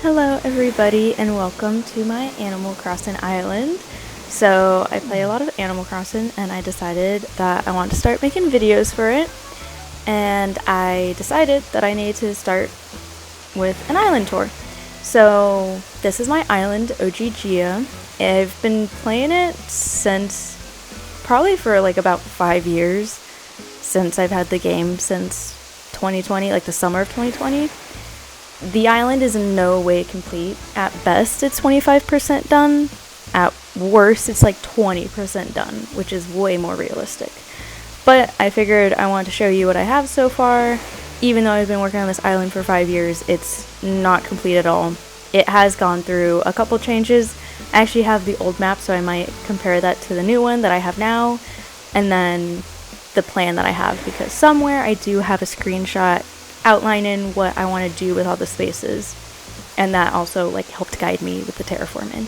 Hello everybody and welcome to my Animal Crossing island. So I play a lot of Animal Crossing and I decided that I want to start making videos for it. And I decided that I need to start with an island tour. So this is my island, Ogygia. I've been playing it since probably for like about 5 years, since I've had the game since 2020, like the summer of 2020. The island is in no way complete. At best, it's 25% done. At worst, it's like 20% done, which is way more realistic. But I figured I wanted to show you what I have so far. Even though I've been working on this island for 5 years, it's not complete at all. It has gone through a couple changes. I actually have the old map, so I might compare that to the new one that I have now. And then the plan that I have, because somewhere I do have a screenshot outlining what I want to do with all the spaces, and that also like helped guide me with the terraforming.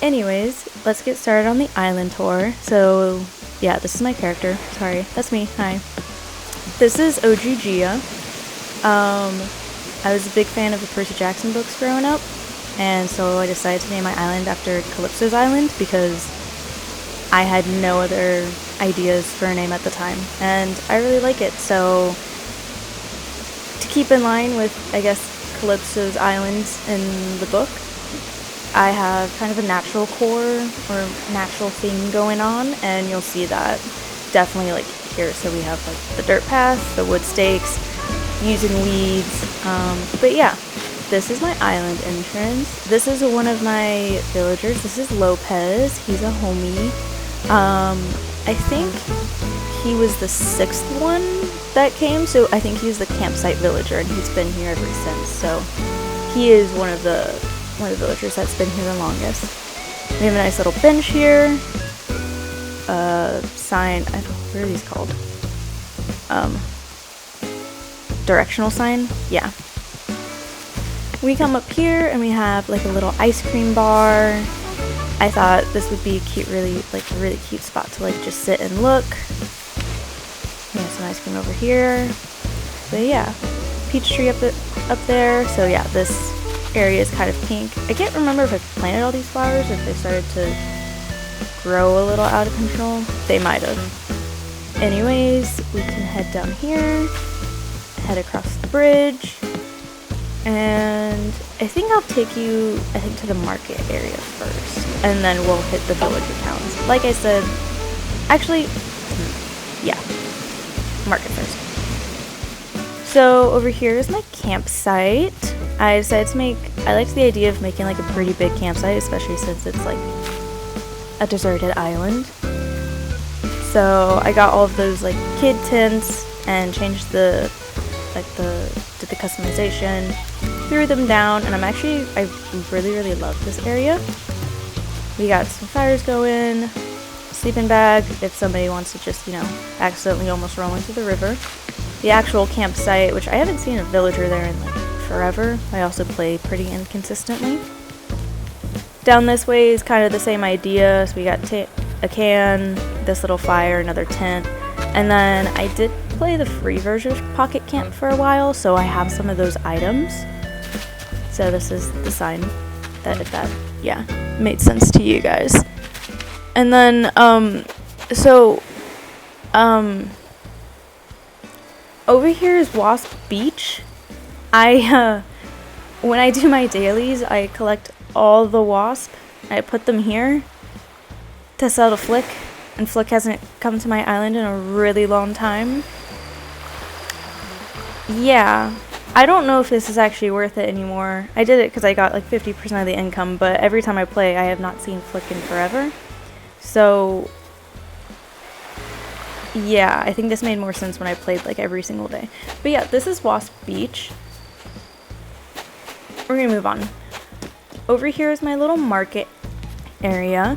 Anyways, let's get started on the island tour. So yeah, this is my character. Sorry, that's me. Hi. This is Ogygia. I was a big fan of the Percy Jackson books growing up, and so I decided to name my island after Calypso's Island because I had no other ideas for a name at the time, and I really like it. So to keep in line with, I guess, Calypso's islands in the book, I have kind of a natural core or natural theme going on, and you'll see that definitely like here. So we have like the dirt path, the wood stakes, using weeds, but yeah, this is my island entrance. This is one of my villagers. This is Lopez. He's a homie. I think he was the 6th one that came, so I think he's the campsite villager, and he's been here ever since. So he is one of the villagers that's been here the longest. We have a nice little bench here. Sign. I don't know, what are these called? Directional sign. Yeah. We come up here and we have like a little ice cream bar. I thought this would be cute, really cute spot to like just sit and look. We have some ice cream over here. But yeah, peach tree up there. So yeah, this area is kind of pink. I can't remember if I planted all these flowers or if they started to grow a little out of control. They might have. Anyways, we can head down here, head across the bridge, and I think I'll take you, to the market area first, and then we'll hit the villager towns. Like I said, actually, yeah, market first. So over here is my campsite. I decided to I liked the idea of making like a pretty big campsite, especially since it's like a deserted island. So I got all of those like kid tents and changed did the customization, threw them down, and I really love this area. We got some fires going, sleeping bag if somebody wants to just, accidentally almost roll into the river. The actual campsite, which I haven't seen a villager there in like forever. I also play pretty inconsistently. Down this way is kind of the same idea. So we got a can, this little fire, another tent, and then I did play the free version of Pocket Camp for a while, so I have some of those items. So this is the sign that made sense to you guys. And then over here is Wasp Beach. When I do my dailies, I collect all the wasp. I put them here to sell to Flick, and Flick hasn't come to my island in a really long time. Yeah, I don't know if this is actually worth it anymore. I did it because I got like 50% of the income, but every time I play, I have not seen Flick in forever. So yeah, I think this made more sense when I played like every single day. But yeah, this is Wasp Beach. We're gonna move on. Over here is my little market area.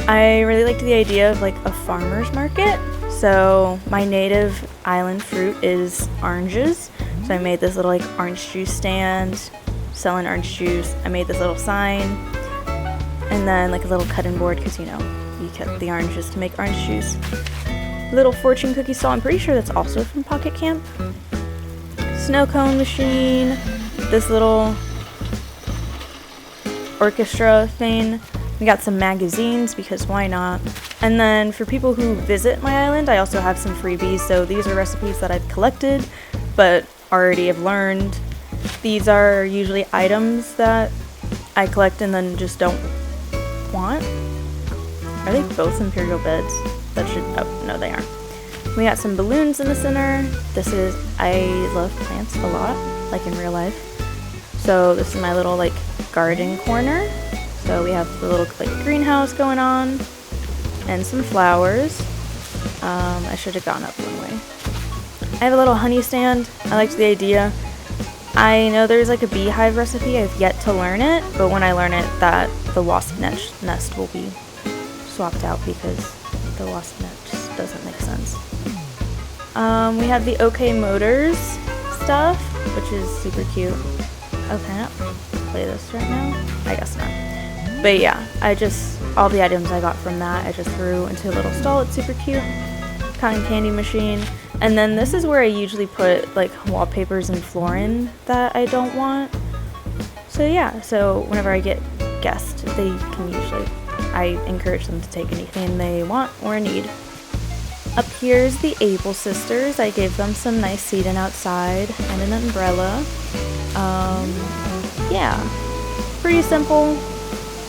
I really liked the idea of like a farmer's market. So my native island fruit is oranges. So I made this little like orange juice stand, selling orange juice. I made this little sign, and then like a little cutting board because you cut the oranges to make orange juice. Little fortune cookie stall. I'm pretty sure that's also from Pocket Camp. Snow cone machine. This little orchestra thing. We got some magazines because why not? And then for people who visit my island, I also have some freebies. So these are recipes that I've collected but already have learned. These are usually items that I collect and then just don't want. Are they both imperial beds? That should, oh no they aren't. We got some balloons in the center. I love plants a lot, like in real life. So this is my little like garden corner. So we have the little like greenhouse going on and some flowers. I should have gone up one way. I have a little honey stand. I liked the idea. I know there's like a beehive recipe. I've yet to learn it, but when I learn it, that the wasp nest will be swapped out because the wasp nest doesn't make sense. We have the OK Motors stuff, which is super cute. Oh, can I not play this right now? I guess not. But yeah, all the items I got from that, I just threw into a little stall. It's super cute. Cotton candy machine. And then this is where I usually put like wallpapers and flooring that I don't want. So yeah, so whenever I get guests, I encourage them to take anything they want or need. Up here's the Able sisters. I gave them some nice seating outside and an umbrella. Yeah, pretty simple,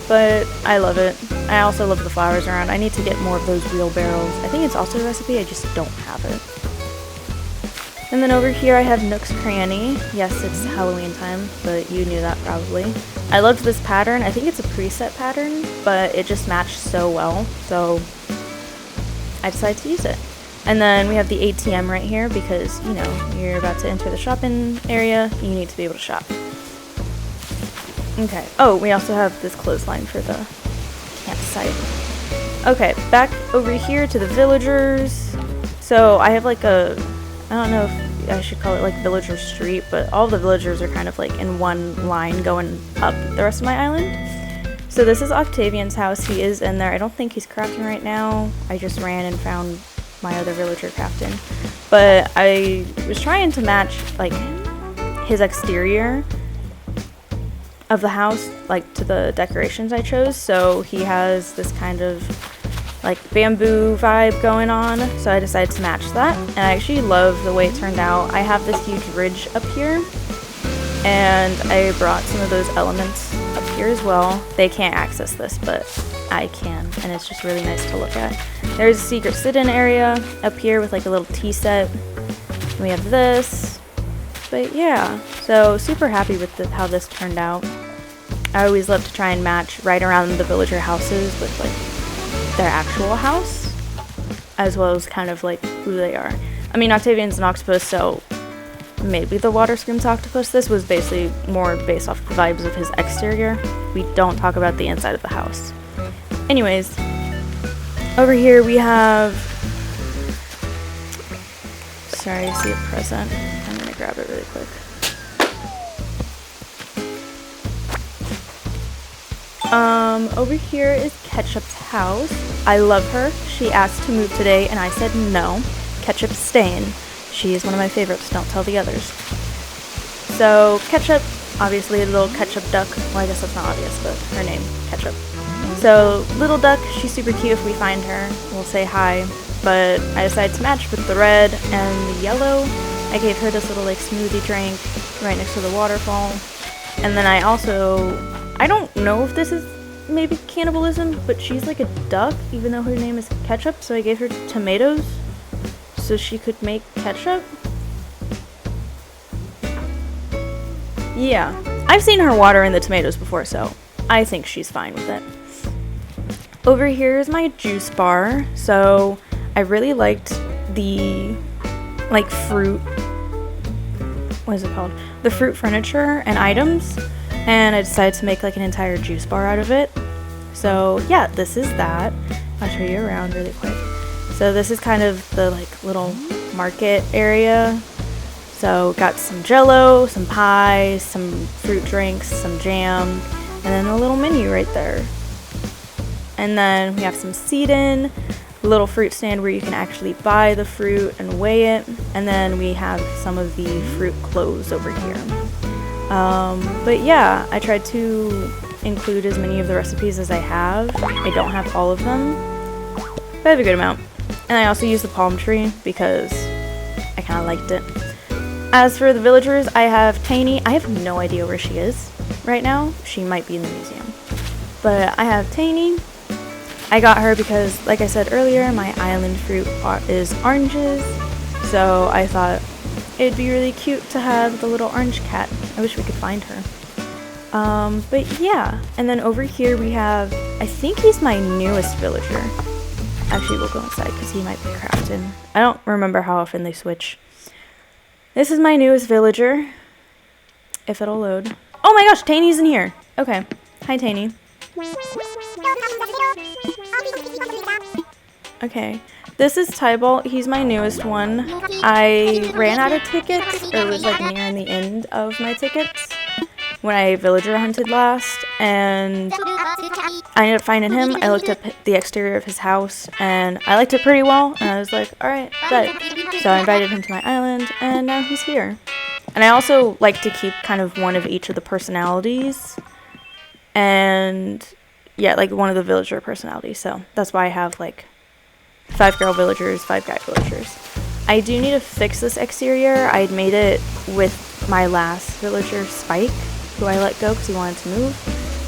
but I love it. I also love the flowers around. I need to get more of those wheelbarrows. I think it's also a recipe, I just don't have it. And then over here I have Nook's Cranny. Yes, it's Halloween time, but you knew that probably. I loved this pattern. I think it's a preset pattern, but it just matched so well, so I decided to use it. And then we have the ATM right here because, you know, you're about to enter the shopping area, you need to be able to shop. Okay, oh, we also have this clothesline for the campsite. Okay, back over here to the villagers. So I have like I don't know if I should call it like villager street, but all the villagers are kind of like in one line going up the rest of my island. So this is Octavian's house. He is in there. I don't think he's crafting right now. I just ran and found my other villager crafting. But I was trying to match like his exterior of the house like to the decorations I chose. So he has this kind of like bamboo vibe going on, so I decided to match that, and I actually love the way it turned out. I have this huge ridge up here, and I brought some of those elements up here as well. They can't access this, but I can, and it's just really nice to look at. There's a secret sit-in area up here with like a little tea set. We have this, but yeah, so super happy with how this turned out. I always love to try and match right around the villager houses with like their actual house, as well as kind of like who they are. I mean, Octavian's an octopus, so maybe the water screams octopus. This was basically more based off the vibes of his exterior. We don't talk about the inside of the house. Anyways, over here we have, sorry, I see a present. I'm gonna grab it really quick. Over here is Ketchup's house. I love her. She asked to move today and I said no. Ketchup's staying. She is one of my favorites, don't tell the others. So Ketchup, obviously a little ketchup duck. Well, I guess that's not obvious, but her name, Ketchup. So little duck, she's super cute. If we find her, we'll say hi. But I decided to match with the red and the yellow. I gave her this little like smoothie drink right next to the waterfall. And then I don't know if this is maybe cannibalism, but she's like a duck, even though her name is Ketchup, so I gave her tomatoes so she could make ketchup. Yeah, I've seen her water in the tomatoes before, so I think she's fine with it. Over here is my juice bar. So I really liked the like fruit, what is it called? The fruit furniture and items. And I decided to make like an entire juice bar out of it. So yeah, this is that. I'll show you around really quick. So this is kind of the like little market area. So got some jello, some pie, some fruit drinks, some jam, and then a little menu right there. And then we have some seating, a little fruit stand where you can actually buy the fruit and weigh it. And then we have some of the fruit clothes over here. But yeah, I tried to include as many of the recipes as I have. I don't have all of them, but I have a good amount. And I also use the palm tree because I kind of liked it. As for the villagers, I have Tiny. I have no idea where she is right now. She might be in the museum. But I have Tiny. I got her because, like I said earlier, my island fruit is oranges. So I thought it'd be really cute to have the little orange cat. I wish we could find her. But yeah. And then over here we have, I think he's my newest villager. Actually, we'll go inside because he might be crafted. I don't remember how often they switch. This is my newest villager. If it'll load. Oh my gosh, Tiny's in here. Okay. Hi, Tiny. Okay. This is Tybalt. He's my newest one. I ran out of tickets, or was like nearing the end of my tickets when I villager hunted last, and I ended up finding him. I looked up the exterior of his house, and I liked it pretty well, and I was like, alright, bet. So I invited him to my island, and now he's here. And I also like to keep kind of one of each of the personalities, and yeah, like one of the villager personalities, so that's why I have like 5 girl villagers, 5 guy villagers. I do need to fix this exterior. I'd made it with my last villager, Spike, who I let go because he wanted to move.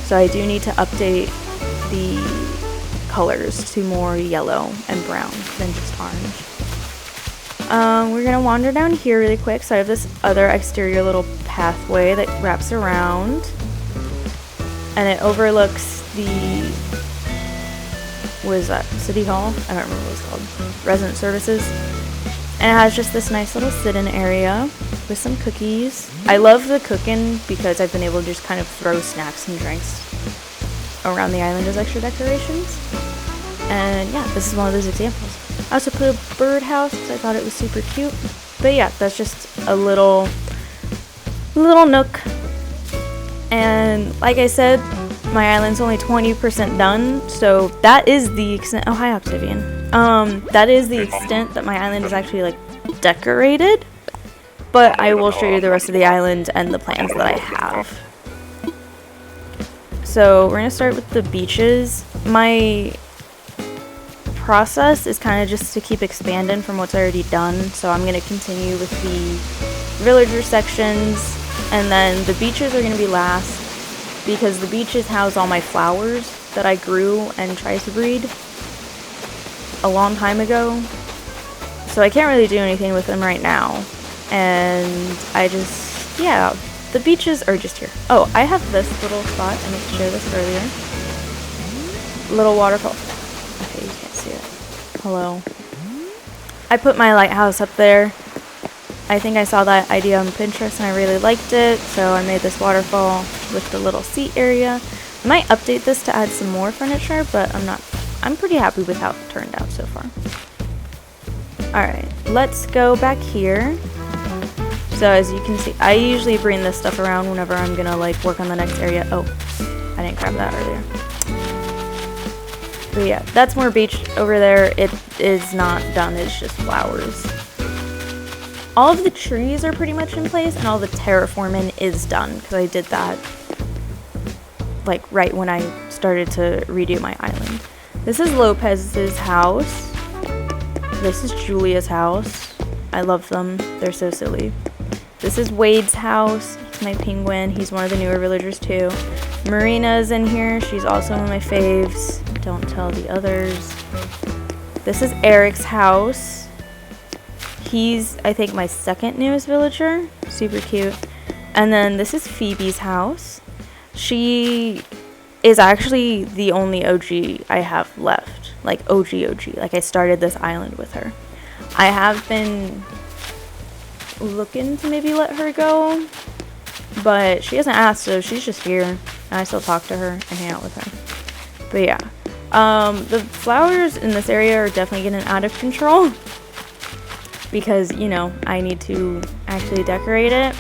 So I do need to update the colors to more yellow and brown than just orange. We're gonna wander down here really quick. So I have this other exterior little pathway that wraps around, and it overlooks the, what is that, City Hall? I don't remember what it's called. Resident Services. And it has just this nice little sit-in area with some cookies. I love the cooking because I've been able to just kind of throw snacks and drinks around the island as extra decorations. And yeah, this is one of those examples. I also put a birdhouse because I thought it was super cute. But yeah, that's just a little nook. And like I said, my island's only 20% done, so that is the extent. Oh, hi, Octavian. That is the extent that my island is actually like decorated. But I will show you the rest of the island and the plans that I have. So we're gonna start with the beaches. My process is kind of just to keep expanding from what's already done. So I'm gonna continue with the villager sections, and then the beaches are gonna be last, because the beaches house all my flowers that I grew and tried to breed a long time ago. So I can't really do anything with them right now. And I just, yeah, the beaches are just here. Oh, I have this little spot. I meant to share this earlier. Little waterfall. Okay, you can't see it. Hello. I put my lighthouse up there. I think I saw that idea on Pinterest and I really liked it, so I made this waterfall with the little seat area. I might update this to add some more furniture, but I'm pretty happy with how it turned out so far. Alright, let's go back here. So as you can see, I usually bring this stuff around whenever I'm gonna like work on the next area. Oh, I didn't grab that earlier. But yeah, that's more beach over there. It is not done, it's just flowers. All of the trees are pretty much in place, and all the terraforming is done, because I did that like right when I started to redo my island. This is Lopez's house. This is Julia's house. I love them. They're so silly. This is Wade's house. He's my penguin. He's one of the newer villagers too. Marina's in here. She's also one of my faves. Don't tell the others. This is Eric's house. He's, I think, my second newest villager. Super cute. And then this is Phoebe's house. She is actually the only OG I have left. Like, OG. Like, I started this island with her. I have been looking to maybe let her go, but she hasn't asked, so she's just here. And I still talk to her and hang out with her. But yeah. The flowers in this area are definitely getting out of control. Because, you know, I need to actually decorate it.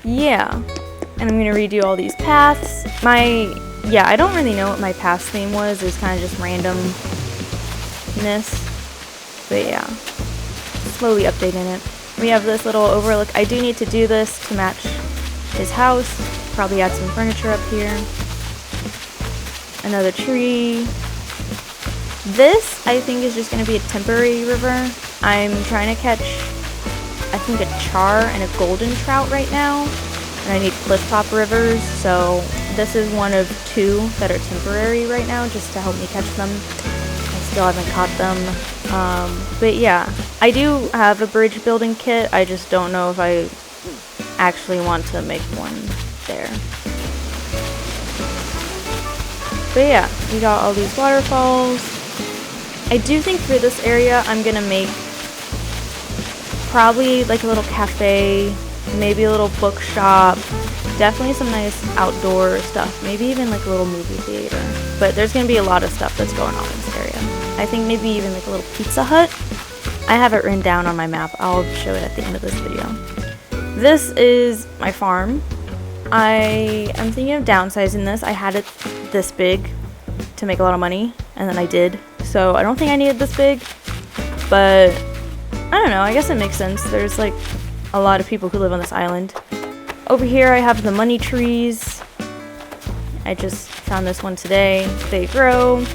Yeah. And I'm going to redo all these paths. Yeah, I don't really know what my path theme was. It was kind of just randomness. But yeah. Slowly updating it. We have this little overlook. I do need to do this to match his house. Probably add some furniture up here. Another tree. This, I think, is just going to be a temporary river. I'm trying to catch, I think, a char and a golden trout right now. And I need cliff-top rivers, so this is one of 2 that are temporary right now, just to help me catch them. I still haven't caught them. But yeah, I do have a bridge building kit. I just don't know if I actually want to make one there. But yeah, we got all these waterfalls. I do think for this area, I'm gonna make probably like a little cafe, maybe a little bookshop, definitely some nice outdoor stuff, maybe even like a little movie theater. But there's gonna be a lot of stuff that's going on in this area. I think maybe even like a little Pizza Hut. I have it written down on my map. I'll show it at the end of this video. This is my farm. I am thinking of downsizing this. I had it this big to make a lot of money, and then I did. So I don't think I needed this big, but I don't know. I guess it makes sense. There's like a lot of people who live on this island. Over here I have the money trees. I just found this one today. They grow.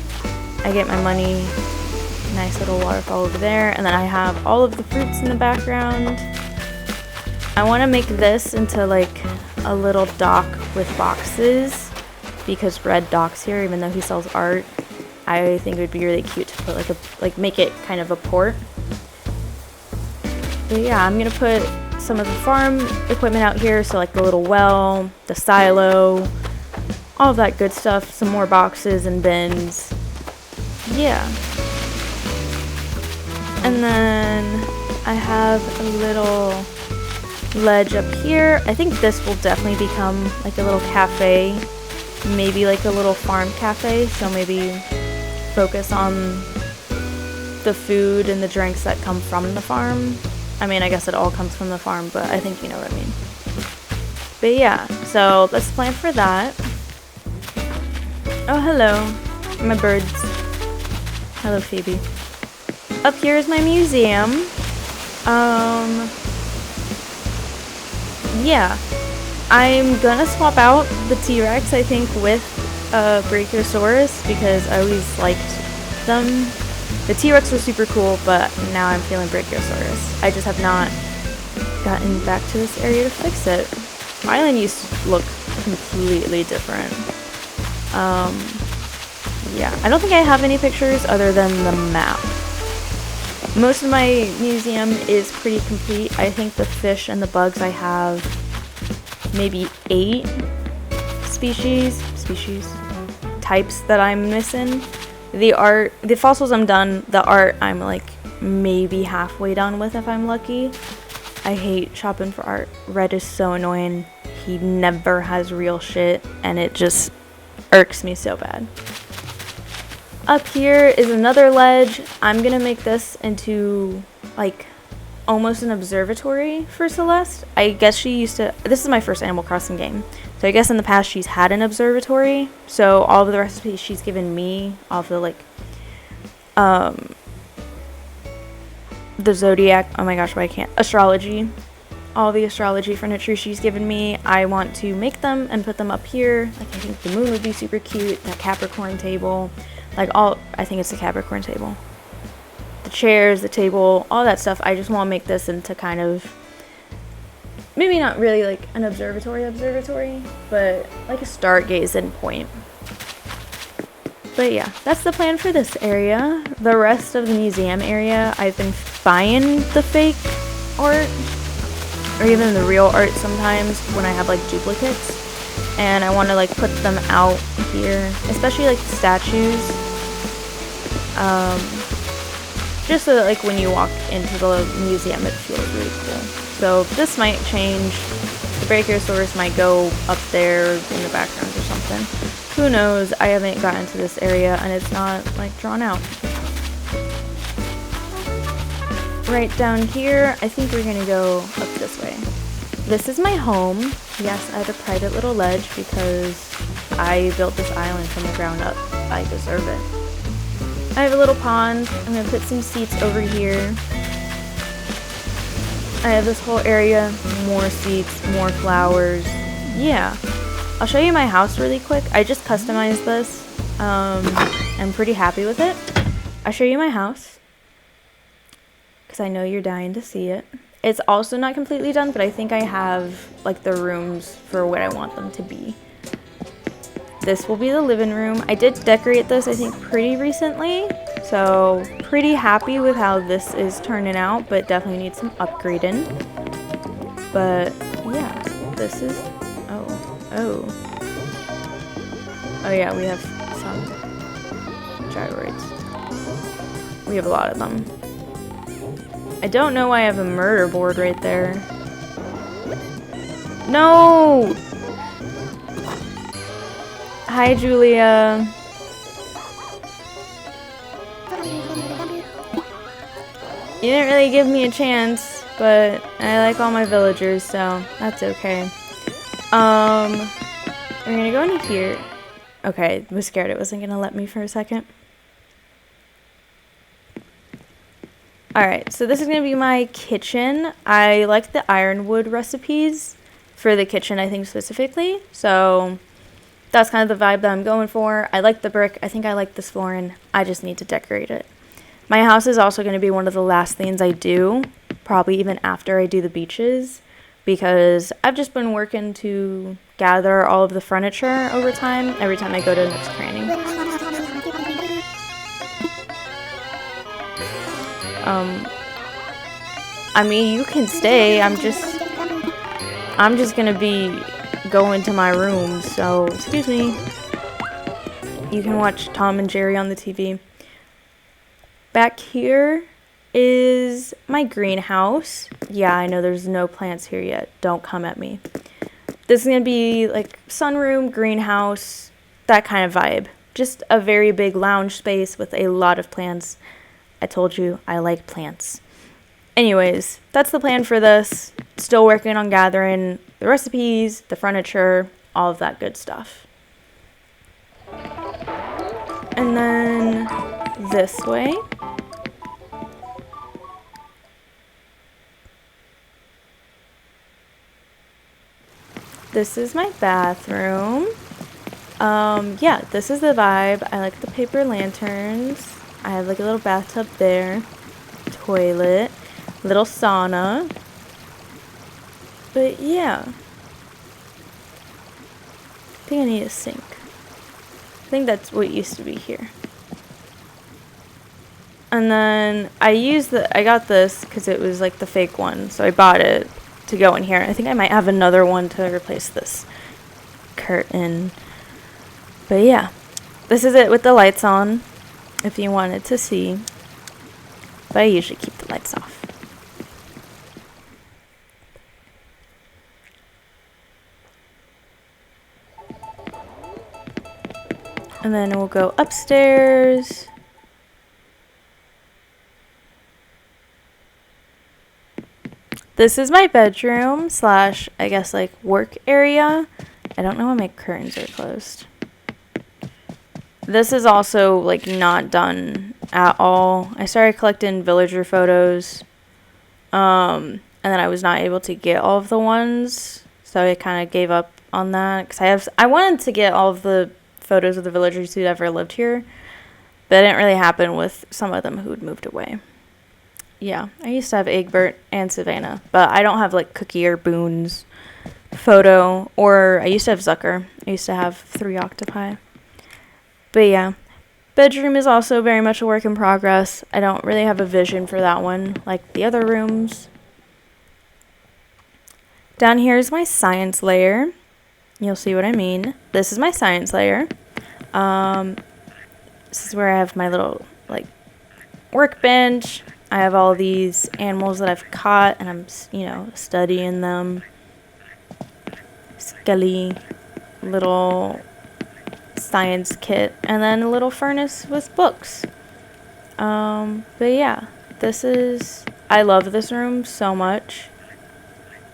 I get my money. Nice little waterfall over there. And then I have all of the fruits in the background. I want to make this into like a little dock with boxes, because Red docks here, even though he sells art. I think it would be really cute to put make it kind of a port. But yeah, I'm gonna put some of the farm equipment out here, so like the little well, the silo, all of that good stuff, some more boxes and bins. Yeah. And then I have a little ledge up here. I think this will definitely become like a little cafe, maybe like a little farm cafe, so maybe focus on the food and the drinks that come from the farm. I mean, I guess it all comes from the farm, but I think you know what I mean. But yeah, so let's plan for that. Oh, hello, my birds. Hello, Phoebe. Up here is my museum. Yeah, I'm gonna swap out the T-Rex, I think, with Brachiosaurus, because I always liked them. The T-Rex were super cool, but now I'm feeling Brachiosaurus. I just have not gotten back to this area to fix it. Island used to look completely different. Yeah, I don't think I have any pictures other than the map. Most of my museum is pretty complete. I think the fish and the bugs, I have maybe 8 types that I'm missing. The fossils I'm done. The art I'm like maybe halfway done with if I'm lucky. I hate shopping for art. Red is so annoying. He never has real shit, and it just irks me so bad. Up here is another ledge. I'm gonna make this into like almost an observatory for Celeste. I guess she used to, this is my first Animal Crossing game, so I guess in the past she's had an observatory, so all of the recipes she's given me, all of the like the zodiac, oh my gosh, why I can't, astrology, all the astrology furniture she's given me, I want to make them and put them up here. Like, I think the moon would be super cute, that Capricorn table, like I think it's the Capricorn table. The chairs, the table, all that stuff. I just want to make this into kind of, maybe not really like an observatory, but like a stargazing point. But yeah, that's the plan for this area. The rest of the museum area, I've been buying the fake art, or even the real art sometimes when I have like duplicates. And I want to like put them out here, especially like the statues. Just so that like when you walk into the museum it feels really cool. So this might change. The Brachiosaurus might go up there in the background or something. Who knows? I haven't gotten to this area and it's not like drawn out. Right down here, I think we're gonna go up this way. This is my home. Yes, I have a private little ledge because I built this island from the ground up. I deserve it. I have a little pond. I'm going to put some seats over here. I have this whole area, more seats, more flowers. Yeah. I'll show you my house really quick. I just customized this. I'm pretty happy with it. I'll show you my house because I know you're dying to see it. It's also not completely done, but I think I have like the rooms for what I want them to be. This will be the living room. I did decorate this, I think, pretty recently, so pretty happy with how this is turning out, but definitely needs some upgrading. But yeah, this is, oh yeah, we have some gyroids. We have a lot of them. I don't know why I have a murder board right there. No! Hi, Julia. You didn't really give me a chance, but I like all my villagers, so that's okay. We're gonna go in here. Okay, I was scared it wasn't gonna let me for a second. Alright, so this is gonna be my kitchen. I like the ironwood recipes for the kitchen, I think, specifically, so that's kind of the vibe that I'm going for. I like the brick. I think I like this flooring. I just need to decorate it. My house is also going to be one of the last things I do, probably even after I do the beaches, because I've just been working to gather all of the furniture over time, every time I go to next training. I mean, you can stay. I'm just going to be going to my room, so excuse me. You can watch Tom and Jerry on the TV. Back here is my greenhouse. Yeah, I know there's no plants here yet. Don't come at me. This is gonna be like sunroom, greenhouse, that kind of vibe. Just a very big lounge space with a lot of plants. I told you I like plants. Anyways, that's the plan for this. Still working on gathering the recipes, the furniture, all of that good stuff. And then this way. This is my bathroom. Yeah, this is the vibe. I like the paper lanterns. I have like a little bathtub there. Toilet. Little sauna. But yeah. I think I need a sink. I think that's what used to be here. And then I got this because it was like the fake one, so I bought it to go in here. I think I might have another one to replace this curtain. But yeah, this is it with the lights on, if you wanted to see. But I usually keep the lights off. And then we'll go upstairs. This is my bedroom / I guess like work area. I don't know why my curtains are closed. This is also like not done at all. I started collecting villager photos. And then I was not able to get all of the ones. So I kind of gave up on that. Because I wanted to get all of the photos of the villagers who'd ever lived here. But it didn't really happen with some of them who'd moved away. Yeah, I used to have Egbert and Savannah, but I don't have like Cookie or Boone's photo, or I used to have Zucker. I used to have 3 octopi. But yeah, bedroom is also very much a work in progress. I don't really have a vision for that one like the other rooms. Down here is my science layer. You'll see what I mean. This is my science layer. This is where I have my little like workbench. I have all these animals that I've caught, and I'm, studying them. Skelly, little science kit, and then a little furnace with books. But yeah, I love this room so much.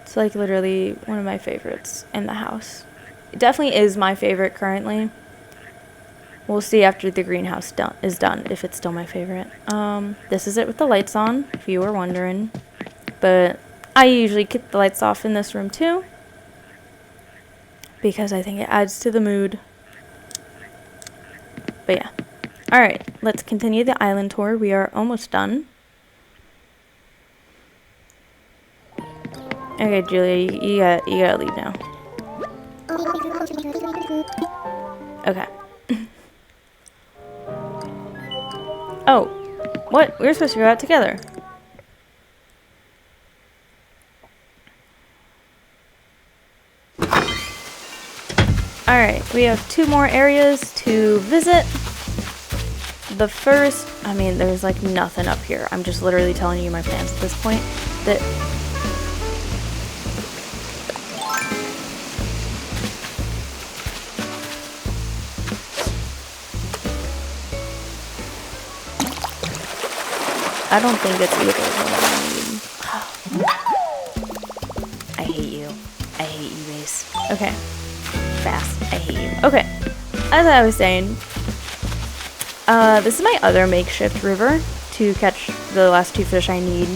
It's like literally one of my favorites in the house. It definitely is my favorite currently. We'll see after the greenhouse is done if it's still my favorite. This is it with the lights on, if you were wondering. But I usually keep the lights off in this room too. because I think it adds to the mood. But yeah. Alright, let's continue the island tour. We are almost done. Okay, Julia, you gotta leave now. Okay. Oh, what? We were supposed to go out together. Alright, we have 2 more areas to visit. The first, I mean, there's like nothing up here. I'm just literally telling you my plans at this point. That I don't think it's either of them I need. I hate you. I hate you, Base. Okay. Fast. I hate you. Okay. As I was saying, this is my other makeshift river to catch the last 2 fish I need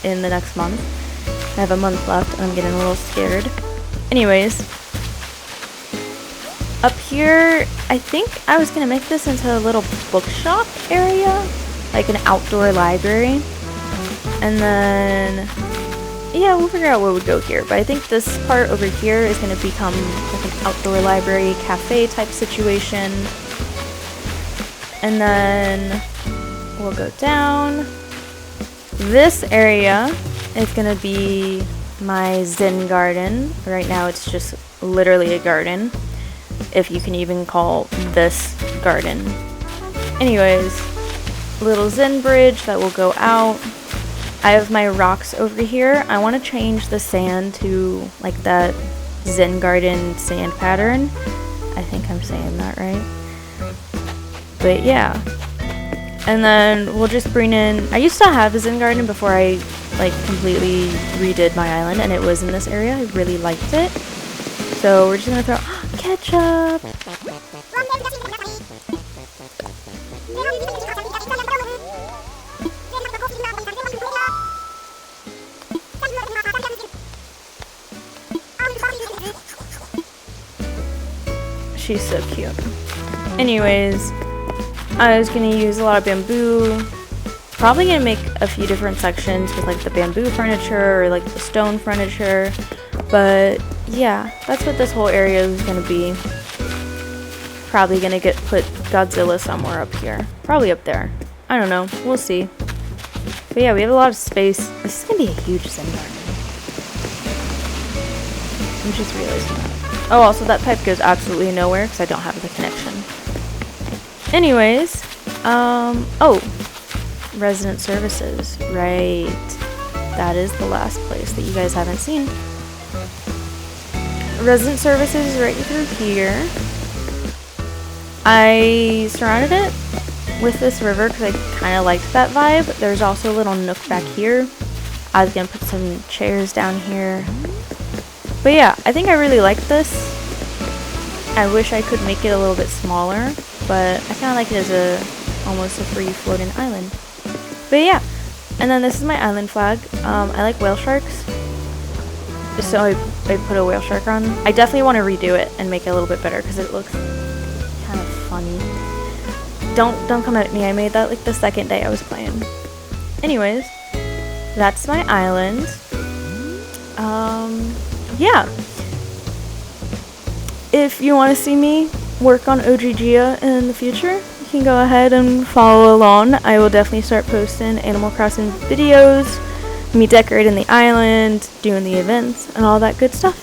in the next month. I have a month left and I'm getting a little scared. Anyways, up here, I think I was going to make this into a little bookshop area, like an outdoor library. And then, yeah, we'll figure out where we go here. But I think this part over here is going to become like an outdoor library, cafe type situation. And then we'll go down. This area is going to be my Zen garden. Right now it's just literally a garden, if you can even call this garden. Anyways, little Zen bridge that will go out. I have my rocks over here. I want to change the sand to like that Zen garden sand pattern. I think I'm saying that right. But yeah, and then we'll just bring in, I used to have a Zen garden before I like completely redid my island, and it was in this area. I really liked it. So we're just gonna throw ketchup. She's so cute. Anyways, I was gonna use a lot of bamboo. Probably gonna make a few different sections with like the bamboo furniture or like the stone furniture. But yeah, that's what this whole area is gonna be. Probably gonna put Godzilla somewhere up here. Probably up there. I don't know. We'll see. But yeah, we have a lot of space. This is gonna be a huge Zen garden. I'm just realizing that. Oh, also that pipe goes absolutely nowhere because I don't have the connection. Anyways, oh, resident services, right, that is the last place that you guys haven't seen. Resident services is right through here. I surrounded it with this river because I kind of liked that vibe. There's also a little nook back here. I was gonna put some chairs down here. But yeah, I think I really like this. I wish I could make it a little bit smaller, but I kind of like it as almost a free floating island. But yeah, and then this is my island flag. I like whale sharks, so I put a whale shark on. I definitely want to redo it and make it a little bit better because it looks kind of funny. Don't come at me. I made that like the second day I was playing. Anyways, that's my island. Yeah. If you want to see me work on Ogygia in the future, you can go ahead and follow along. I will definitely start posting Animal Crossing videos, me decorating the island, doing the events, and all that good stuff.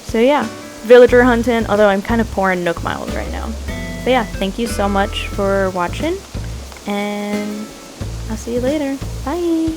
So yeah, villager hunting, although I'm kind of pouring Nook Miles right now. But yeah, thank you so much for watching, and I'll see you later. Bye!